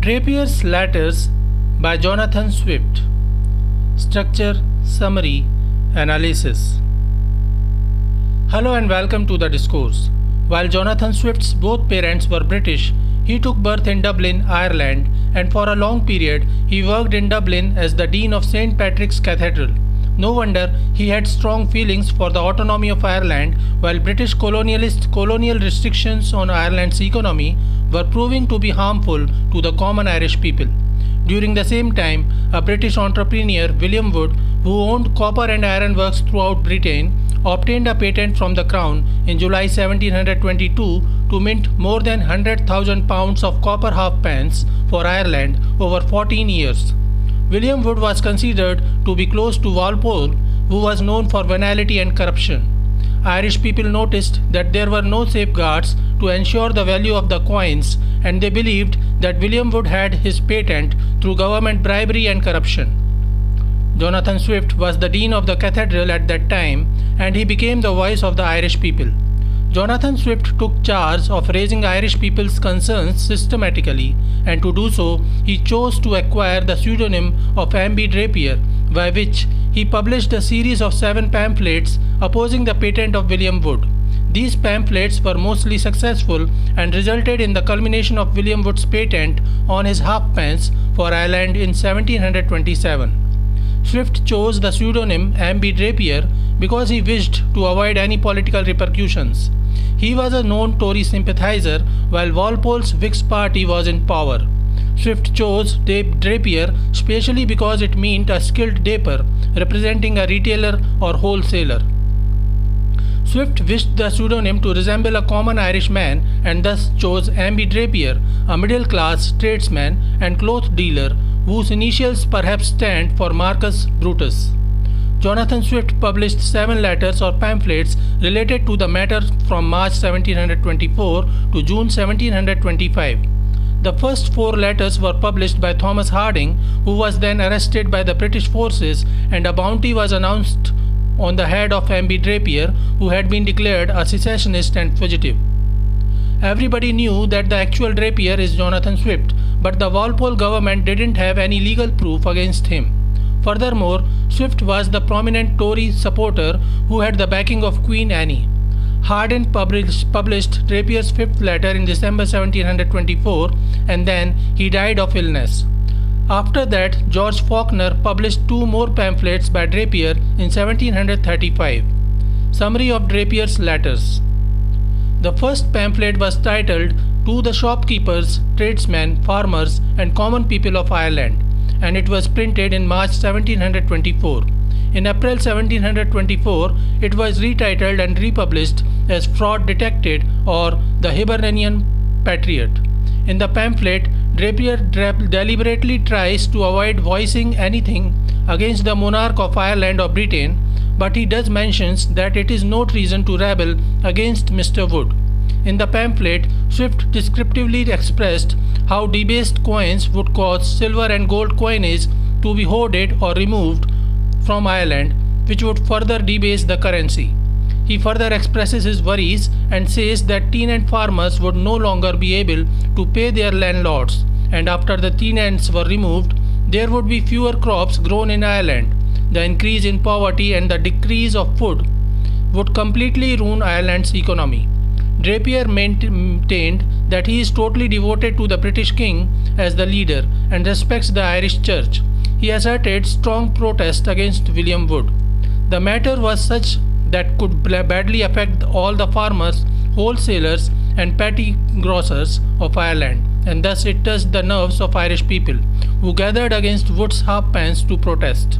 Drapier's Letters by Jonathan Swift. Structure, Summary, Analysis. Hello and welcome to the discourse. While Jonathan Swift's both parents were British, he took birth in Dublin, Ireland, and for a long period he worked in Dublin as the Dean of St. Patrick's Cathedral. No wonder he had strong feelings for the autonomy of Ireland, while British colonial restrictions on Ireland's economy were proving to be harmful to the common Irish people. During the same time, a British entrepreneur, William Wood, who owned copper and iron works throughout Britain, obtained a patent from the Crown in July 1722 to mint more than £100,000 of copper halfpence for Ireland over 14 years. William Wood was considered to be close to Walpole, who was known for venality and corruption. Irish people noticed that there were no safeguards to ensure the value of the coins, and they believed that William Wood had his patent through government bribery and corruption. Jonathan Swift was the Dean of the Cathedral at that time, and he became the voice of the Irish people. Jonathan Swift took charge of raising Irish people's concerns systematically, and to do so, he chose to acquire the pseudonym of M.B. Drapier, by which he published a series of 7 pamphlets opposing the patent of William Wood. These pamphlets were mostly successful and resulted in the culmination of William Wood's patent on his halfpence for Ireland in 1727. Swift chose the pseudonym M.B. Drapier because he wished to avoid any political repercussions. He was a known Tory sympathizer while Walpole's Whigs party was in power. Swift chose Drapier specially because it meant a skilled draper, representing a retailer or wholesaler. Swift wished the pseudonym to resemble a common Irish man and thus chose M.B. Drapier, a middle-class tradesman and cloth dealer whose initials perhaps stand for Marcus Brutus. Jonathan Swift published 7 letters or pamphlets related to the matter from March 1724 to June 1725. The first 4 letters were published by Thomas Harding, who was then arrested by the British forces, and a bounty was announced on the head of M.B. Drapier, who had been declared a secessionist and fugitive. Everybody knew that the actual Drapier is Jonathan Swift, but the Walpole government didn't have any legal proof against him. Furthermore, Swift was the prominent Tory supporter who had the backing of Queen Anne. Harding published Drapier's 5th letter in December 1724, and then he died of illness. After that, George Faulkner published 2 more pamphlets by Drapier in 1735. Summary of Drapier's letters. The first pamphlet was titled "To the Shopkeepers, Tradesmen, Farmers and Common People of Ireland," and it was printed in March 1724. In April 1724, it was retitled and republished as "Fraud Detected" or "The Hibernian Patriot." In the pamphlet, Drapier deliberately tries to avoid voicing anything against the monarch of Ireland or Britain, but he does mention that it is no treason to rebel against Mr. Wood. In the pamphlet, Swift descriptively expressed how debased coins would cause silver and gold coinage to be hoarded or removed from Ireland, which would further debase the currency. He further expresses his worries and says that tenant farmers would no longer be able to pay their landlords, and after the tenants were removed, there would be fewer crops grown in Ireland. The increase in poverty and the decrease of food would completely ruin Ireland's economy. Drapier maintained that he is totally devoted to the British king as the leader and respects the Irish church. He asserted strong protest against William Wood. The matter was such that could badly affect all the farmers, wholesalers and petty grocers of Ireland, and thus it touched the nerves of Irish people, who gathered against Wood's halfpence to protest.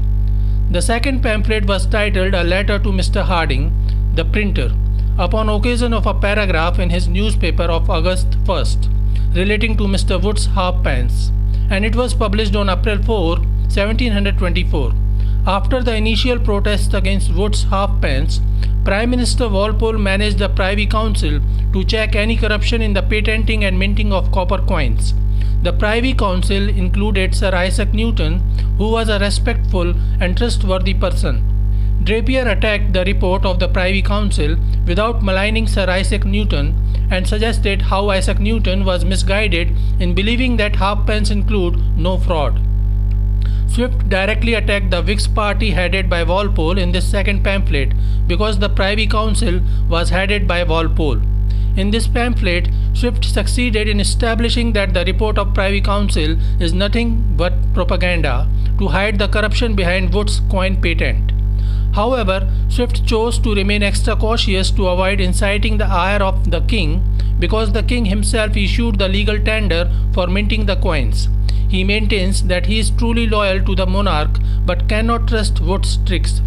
The second pamphlet was titled "A Letter to Mr. Harding, the Printer," upon occasion of a paragraph in his newspaper of August 1st, relating to Mr. Wood's halfpence, and it was published on April 4, 1724. After the initial protests against Wood's halfpence, Prime Minister Walpole managed the Privy Council to check any corruption in the patenting and minting of copper coins. The Privy Council included Sir Isaac Newton, who was a respectful and trustworthy person. Drapier attacked the report of the Privy Council without maligning Sir Isaac Newton and suggested how Isaac Newton was misguided in believing that halfpence include no fraud. Swift directly attacked the Whigs party headed by Walpole in this second pamphlet because the Privy Council was headed by Walpole. In this pamphlet, Swift succeeded in establishing that the report of Privy Council is nothing but propaganda to hide the corruption behind Wood's coin patent. However, Swift chose to remain extra cautious to avoid inciting the ire of the king because the king himself issued the legal tender for minting the coins. He maintains that he is truly loyal to the monarch but cannot trust Wood's tricks.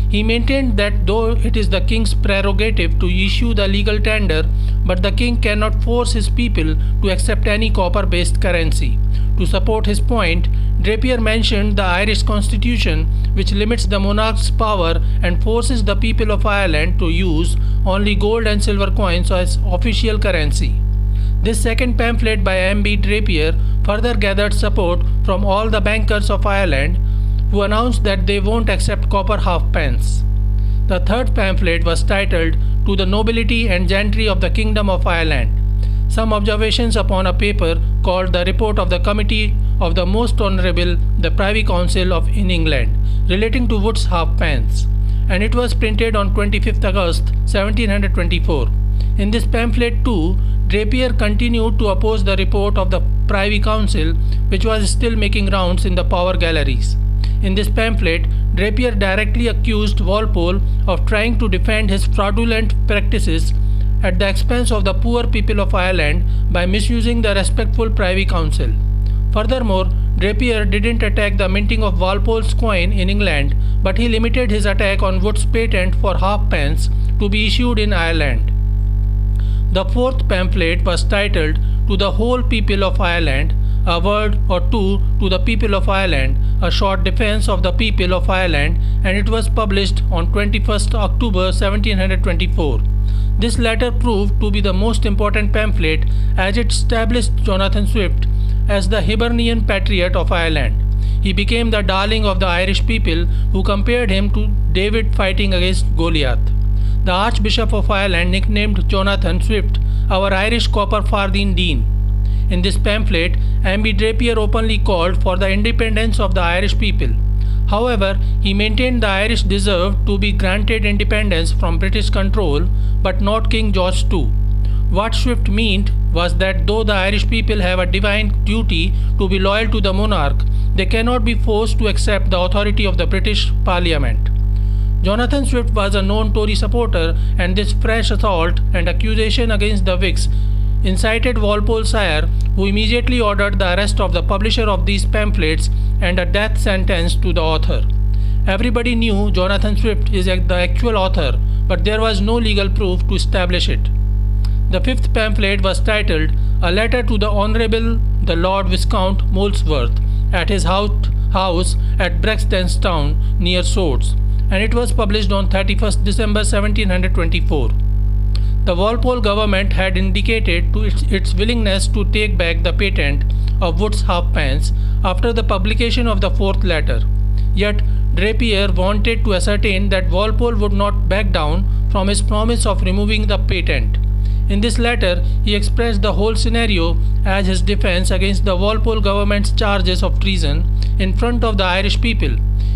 He maintained that though it is the king's prerogative to issue the legal tender, but the king cannot force his people to accept any copper-based currency. To support his point, Drapier mentioned the Irish constitution, which limits the monarch's power and forces the people of Ireland to use only gold and silver coins as official currency. This second pamphlet by M.B. Drapier further gathered support from all the bankers of Ireland, who announced that they won't accept copper halfpence. The third pamphlet was titled "To the Nobility and Gentry of the Kingdom of Ireland. Some observations upon a paper called the Report of the Committee of the Most Honourable the Privy Council of in England, relating to Wood's halfpence," and it was printed on 25th August 1724. In this pamphlet too, Drapier continued to oppose the report of the Privy Council, which was still making rounds in the power galleries. In this pamphlet, Drapier directly accused Walpole of trying to defend his fraudulent practices at the expense of the poor people of Ireland by misusing the respectful Privy Council. Furthermore, Drapier didn't attack the minting of Walpole's coin in England, but he limited his attack on Wood's patent for halfpence to be issued in Ireland. The fourth pamphlet was titled "To the Whole People of Ireland, a Word or Two to the People of Ireland, a Short Defence of the People of Ireland," and it was published on 21st October 1724. This letter proved to be the most important pamphlet as it established Jonathan Swift as the Hibernian patriot of Ireland. He became the darling of the Irish people, who compared him to David fighting against Goliath. The Archbishop of Ireland nicknamed Jonathan Swift "our Irish copper farthing Dean." In this pamphlet, M.B. Drapier openly called for the independence of the Irish people. However, he maintained the Irish deserved to be granted independence from British control, but not King George II. What Swift meant was that though the Irish people have a divine duty to be loyal to the monarch, they cannot be forced to accept the authority of the British Parliament. Jonathan Swift was a known Tory supporter, and this fresh assault and accusation against the Whigs incited Walpole Sire, who immediately ordered the arrest of the publisher of these pamphlets and a death sentence to the author. Everybody knew Jonathan Swift is the actual author, but there was no legal proof to establish it. The fifth pamphlet was titled "A Letter to the Honourable the Lord Viscount Molesworth at his house at Brextonstown near Swords," and it was published on 31st December 1724. The Walpole government had indicated to its willingness to take back the patent of Wood's halfpence after the publication of the fourth letter. Yet Drapier wanted to ascertain that Walpole would not back down from his promise of removing the patent. In this letter, he expressed the whole scenario as his defense against the Walpole government's charges of treason in front of the Irish people.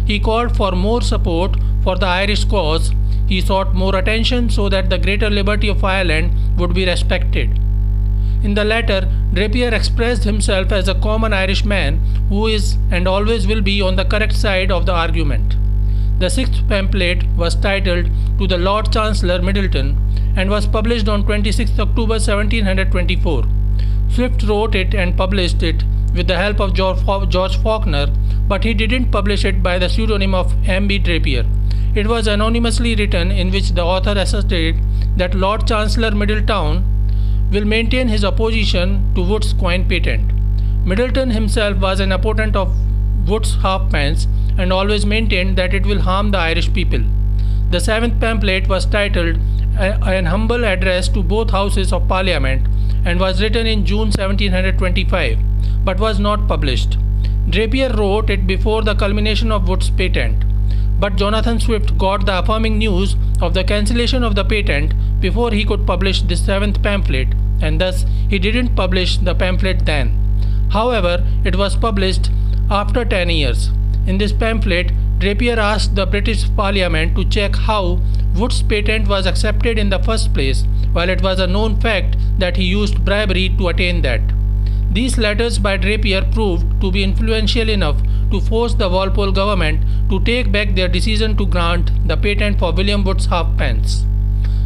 He called for more support for the Irish cause. He sought more attention so that the greater liberty of Ireland would be respected. In the letter, Drapier expressed himself as a common Irishman who is and always will be on the correct side of the argument. The sixth pamphlet was titled "To the Lord Chancellor Middleton" and was published on 26 October 1724. Swift wrote it and published it with the help of George Faulkner, but he didn't publish it by the pseudonym of M.B. Drapier. It was anonymously written, in which the author asserted that Lord Chancellor Middleton will maintain his opposition to Wood's coin patent. Middleton himself was an opponent of Wood's halfpence and always maintained that it will harm the Irish people. The seventh pamphlet was titled "An Humble Address to Both Houses of Parliament" and was written in June 1725, but was not published. Drapier wrote it before the culmination of Wood's patent. but Jonathan Swift got the affirming news of the cancellation of the patent before he could publish the 7th pamphlet, and thus he didn't publish the pamphlet then. However, it was published after 10 years. In this pamphlet, Drapier asked the British Parliament to check how Wood's patent was accepted in the first place, while it was a known fact that he used bribery to attain that. These letters by Drapier proved to be influential enough to force the Walpole government to take back their decision to grant the patent for William Wood's halfpence.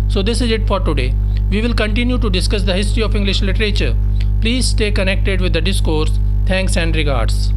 So this is it for today. We will continue to discuss the history of English literature. Please stay connected with the discourse. Thanks and regards.